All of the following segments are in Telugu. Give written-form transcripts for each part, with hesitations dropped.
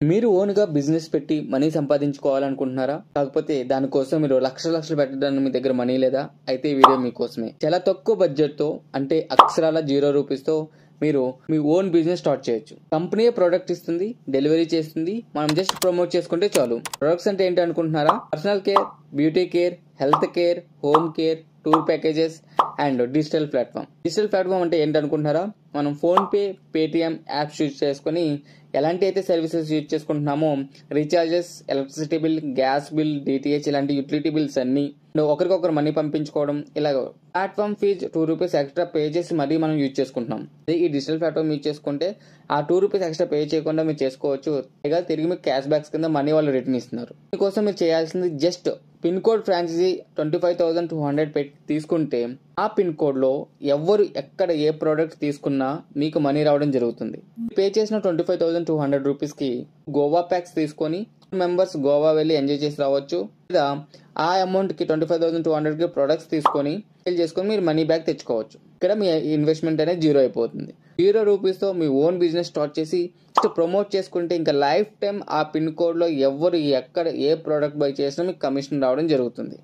మీరు ఓన్గా బిజినెస్ పెట్టి మనీ సంపాదించుకోవాలనుకుంటున్నారా? కాకపోతే దానికోసం మీరు లక్షలు పెట్టడానికి మీ దగ్గర మనీ లేదా? అయితే ఈ వీడియో మీకోసమే. చాలా తక్కువ బడ్జెట్తో, అంటే అక్షరాల 0 రూపీస్తో మీరు మీ ఓన్ బిజినెస్ స్టార్ట్ చేయొచ్చు. కంపెనీయే ప్రోడక్ట్ ఇస్తుంది, డెలివరీ చేస్తుంది, మనం జస్ట్ ప్రమోట్ చేసుకుంటే చాలు. ప్రొడక్ట్స్ అంటే ఏంటి అనుకుంటున్నారా? Personal care, beauty care, health care, home care, tour packages and digital platform అంటే ఏంటి అనుకుంటున్నారా? మనం PhonePe, Paytm apps use చేసుకుని ఎలాంటి అయితే సర్వీసెస్ యూజ్ చేసుకుంటున్నామో, recharges, electricity bill, gas bill, DTH ఇలాంటి యూటిలిటీ బిల్స్ అన్ని ఒకరికొకరు మనీ పంపించుకోవడం, ఇలా platform fees 2 rupees extra pay చేసి మరీ మనం యూజ్ చేసుకుంటున్నాం. ఈ డిజిటల్ ప్లాట్ఫామ్ యూజ్ చేసుకుంటే ఆ 2 రూపీస్ ఎక్స్ట్రా పే చేయకుండా మీరు చేసుకోవచ్చు. పైగా తిరిగి మీకు క్యాష్ బ్యాక్స్ కింద మనీ వాళ్ళు రిటర్న్ ఇస్తున్నారు. మీకోసం మీరు చేయాల్సింది జస్ట్ పిన్ కోడ్ ఫ్రాంచైజీ 25,200 పెట్టి తీసుకుంటే ఆ పిన్ కోడ్ లో ఎవరు ఎక్కడ ఏ ప్రోడక్ట్ తీసుకున్నా మీకు మనీ రావడం జరుగుతుంది. పే చేసిన 25,200 రూపీస్ కి గోవా ప్యాక్స్ తీసుకొని మెంబర్స్ గోవా వెళ్ళి ఎంజాయ్ చేసి రావచ్చు. లేదా ఆ అమౌంట్ కి 25,200 కి ప్రొడక్ట్స్ తీసుకొని సేల్ చేసుకొని మీరు మనీ బ్యాక్ తెచ్చుకోవచ్చు. ఇక్కడ మీ ఇన్వెస్ట్మెంట్ అనేది 0 అయిపోతుంది. 0 రూపీస్ తో మీ ఓన్ బిజినెస్ స్టార్ట్ చేసి ప్రమోట్ చేసుకుంటే ఇంకా లైఫ్ టైం ఆ పిన్ కోడ్ లో ఎవరు ఎక్కడ ఏ ప్రోడక్ట్ బై చేసినా మీకు కమిషన్ రావడం జరుగుతుంది.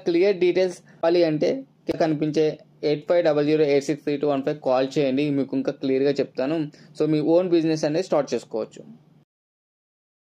క్లియర్ డీటెయిల్స్ కావాలి అంటే కనిపించే 8500863215 కాల్ చేయండి. మీకు ఇంకా క్లియర్ గా చెప్తాను. సో మీ ఓన్ బిజినెస్ అనేది స్టార్ట్ చేసుకోవచ్చు.